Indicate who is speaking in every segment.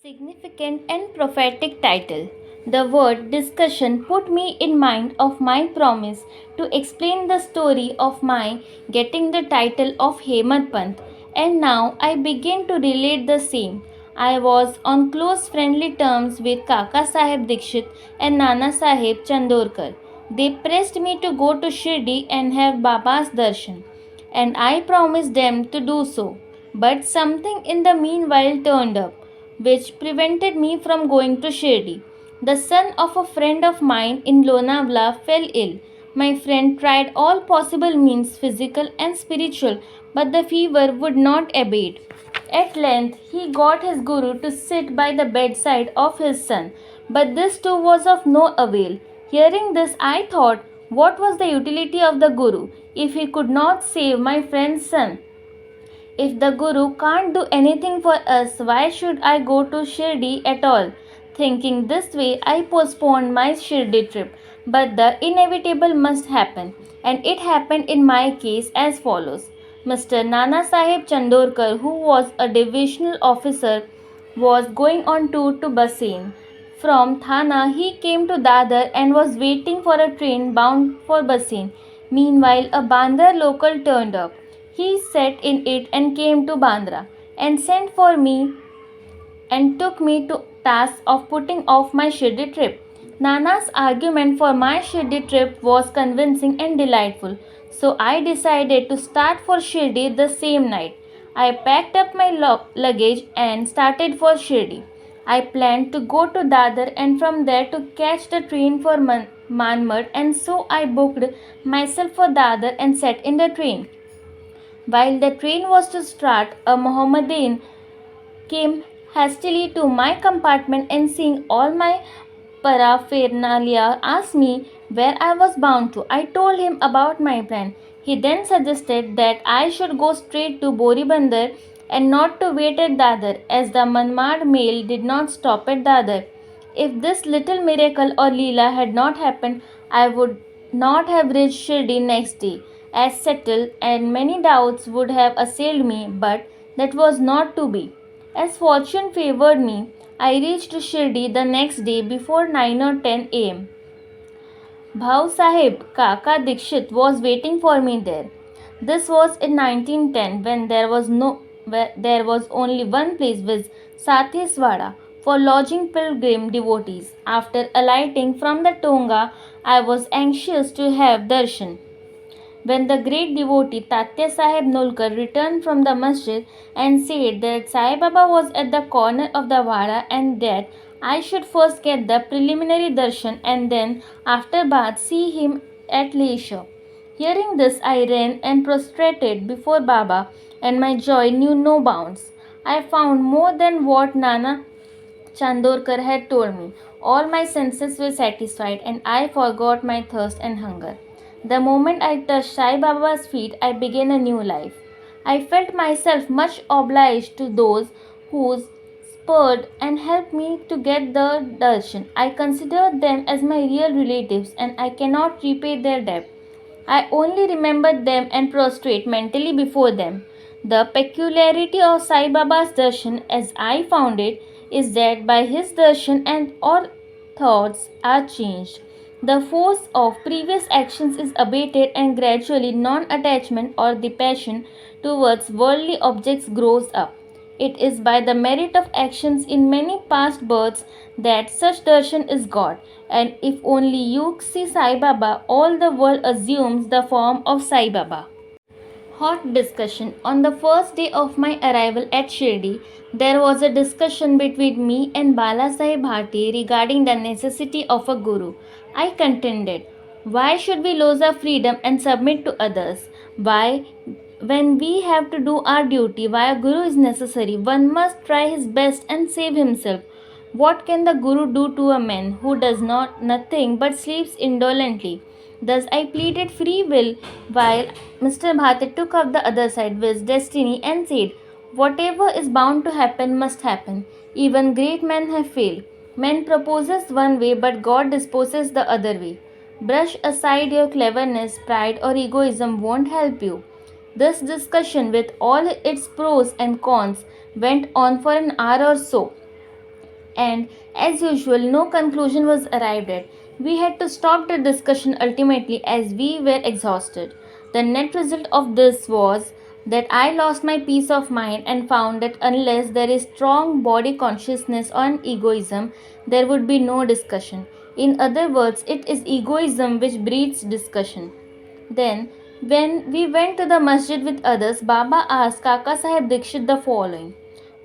Speaker 1: Significant and prophetic title. The word discussion put me in mind of my promise to explain the story of my getting the title of Hemant Pant, and now I begin to relate the same. I was on close friendly terms with Kaka Sahib Dikshit and Nana Sahib Chandorkar. They pressed me to go to Shirdi and have Baba's darshan, and I promised them to do so. But something in the meanwhile turned up which prevented me from going to Shirdi. The son of a friend of mine in Lonavala fell ill. My friend tried all possible means, physical and spiritual, but the fever would not abate. At length, he got his guru to sit by the bedside of his son, but this too was of no avail. Hearing this, I thought, what was the utility of the guru if he could not save my friend's son? If the Guru can't do anything for us, why should I go to Shirdi at all? Thinking this way, I postponed my Shirdi trip. But the inevitable must happen, and it happened in my case as follows. Mr. Nana Sahib Chandorkar, who was a divisional officer, was going on tour to Bassein. From Thana, he came to Dadar and was waiting for a train bound for Bassein. Meanwhile, a Bandra local turned up. He sat in it and came to Bandra and sent for me and took me to task of putting off my Shirdi trip. Nana's argument for my Shirdi trip was convincing and delightful, so I decided to start for Shirdi the same night. I packed up my luggage and started for Shirdi. I planned to go to Dadar and from there to catch the train for Manmad, and so I booked myself for Dadar and sat in the train. While the train was to start, a Mohammedan came hastily to my compartment and seeing all my paraphernalia asked me where I was bound to. I told him about my plan. He then suggested that I should go straight to Boribandar and not to wait at Dadar, as the Manmad mail did not stop at Dadar. If this little miracle or Leela had not happened, I would not have reached Shirdi next day as settled, and many doubts would have assailed me, but that was not to be. As fortune favored me, I reached Shirdi the next day before 9 or 10 a.m. Bhau Sahib Kaka Dikshit was waiting for me there. This was in 1910 when there was only one place with Satheswada for lodging pilgrim devotees. After alighting from the Tonga, I was anxious to have darshan. When the great devotee Tatya Sahib Nolkar returned from the masjid and said that Sai Baba was at the corner of the Vada and that I should first get the preliminary darshan and then after bath see him at leisure. Hearing this, I ran and prostrated before Baba, and my joy knew no bounds. I found more than what Nana Chandorkar had told me. All my senses were satisfied, and I forgot my thirst and hunger. The moment I touched Sai Baba's feet, I began a new life. I felt myself much obliged to those who spurred and helped me to get the darshan. I considered them as my real relatives, and I cannot repay their debt. I only remembered them and prostrate mentally before them. The peculiarity of Sai Baba's darshan, as I found it, is that by his darshan and all thoughts are changed. The force of previous actions is abated and gradually non-attachment or the passion towards worldly objects grows up. It is by the merit of actions in many past births that such darshan is got, and if only you see Sai Baba, all the world assumes the form of Sai Baba. Hot discussion. On the first day of my arrival at Shirdi, there was a discussion between me and Bala Sahib Bhati regarding the necessity of a guru. I contended, why should we lose our freedom and submit to others? Why, when we have to do our duty, why a guru is necessary? One must try his best and save himself. What can the guru do to a man who does nothing but sleeps indolently? Thus I pleaded free will, while Mr. Bhate took up the other side with destiny and said, whatever is bound to happen must happen. Even great men have failed. Man proposes one way, but God disposes the other way. Brush aside your cleverness, pride or egoism won't help you. This discussion with all its pros and cons went on for an hour or so. and as usual, no conclusion was arrived at. We had to stop the discussion ultimately as we were exhausted. The net result of this was that I lost my peace of mind and found that unless there is strong body consciousness on egoism, there would be no discussion. In other words, it is egoism which breeds discussion. Then, when we went to the masjid with others, Baba asked Kaka Sahib Dikshit the following: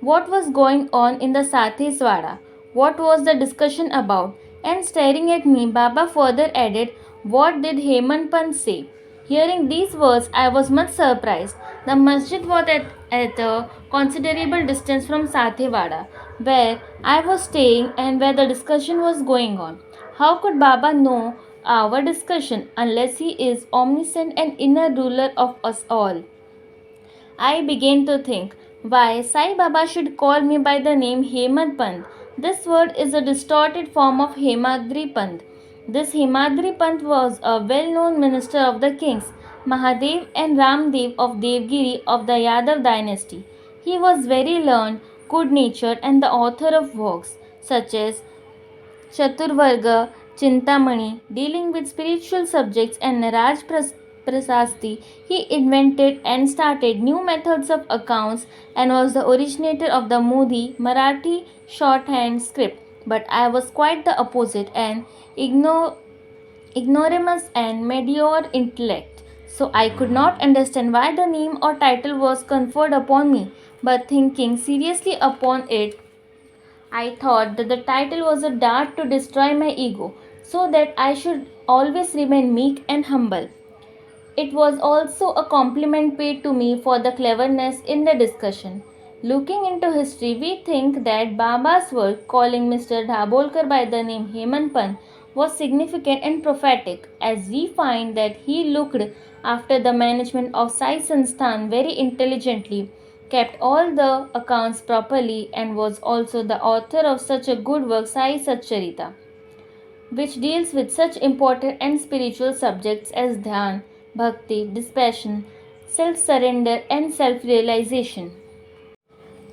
Speaker 1: what was going on in the Sathis Wada? What was the discussion about? And staring at me, Baba further added, what did Hemant Pant say? Hearing these words, I was much surprised. The masjid was at a considerable distance from Sathewada, where I was staying and where the discussion was going on. How could Baba know our discussion unless he is omniscient and inner ruler of us all? I began to think why Sai Baba should call me by the name Hemad Pant. This word is a distorted form of Hemadri Pant. This Hemadri Pant was a well-known minister of the kings Mahadev and Ramdev of Devgiri of the Yadav dynasty. He was very learned, good-natured and the author of works such as Chaturvarga, Chintamani, dealing with spiritual subjects, and Prasasti, he invented and started new methods of accounts and was the originator of the Modi Marathi shorthand script. But I was quite the opposite, an ignoramus and mediocre intellect. So I could not understand why the name or title was conferred upon me. But thinking seriously upon it, I thought that the title was a dart to destroy my ego, so that I should always remain meek and humble. It was also a compliment paid to me for the cleverness in the discussion. Looking into history, we think that Baba's work, calling Mr. Dhabolkar by the name Hemant Pant, was significant and prophetic, as we find that he looked after the management of Sai Sansthan very intelligently, kept all the accounts properly, and was also the author of such a good work, Sai Satcharita, which deals with such important and spiritual subjects as dhyan, bhakti, dispassion, self surrender, and self realization.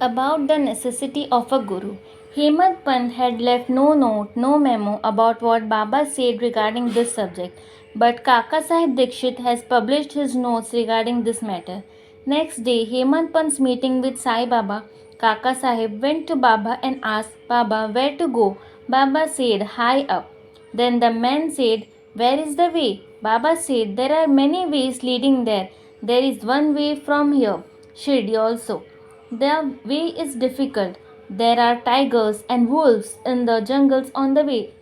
Speaker 1: About the necessity of a guru. Hemant Pant had left no note, no memo about what Baba said regarding this subject, but Kaka Sahib Dikshit has published his notes regarding this matter. Next day, Hemant Pant's meeting with Sai Baba, Kaka Sahib went to Baba and asked Baba where to go. Baba said, high up. Then the man said, where is the way? Baba said, there are many ways leading there. There is one way from here, Shirdi also. The way is difficult. There are tigers and wolves in the jungles on the way.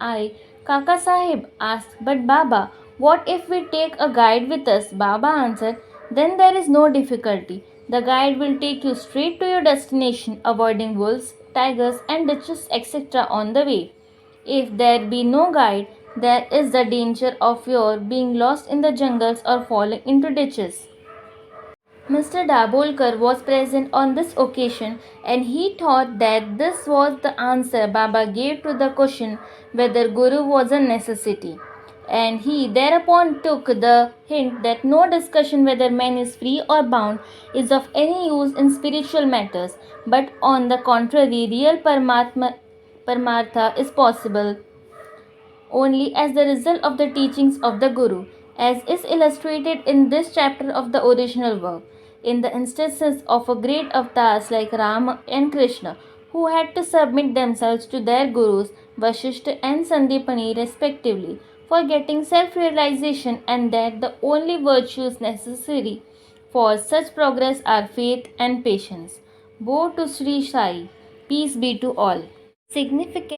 Speaker 1: Kaka Sahib, asked, but Baba, what if we take a guide with us? Baba answered, then there is no difficulty. The guide will take you straight to your destination, avoiding wolves, tigers, and ditches, etc. on the way. If there be no guide, there is the danger of your being lost in the jungles or falling into ditches. Mr. Dabolkar was present on this occasion and he thought that this was the answer Baba gave to the question whether Guru was a necessity. And he thereupon took the hint that no discussion whether man is free or bound is of any use in spiritual matters, but on the contrary, real Paramartha is possible only as the result of the teachings of the Guru, as is illustrated in this chapter of the original work. In the instances of a great avatars like Rama and Krishna, who had to submit themselves to their Gurus, Vasishtha and Sandipani respectively, for getting self-realization, and that the only virtues necessary for such progress are faith and patience. Woe to Sri Sai, peace be to all. Significant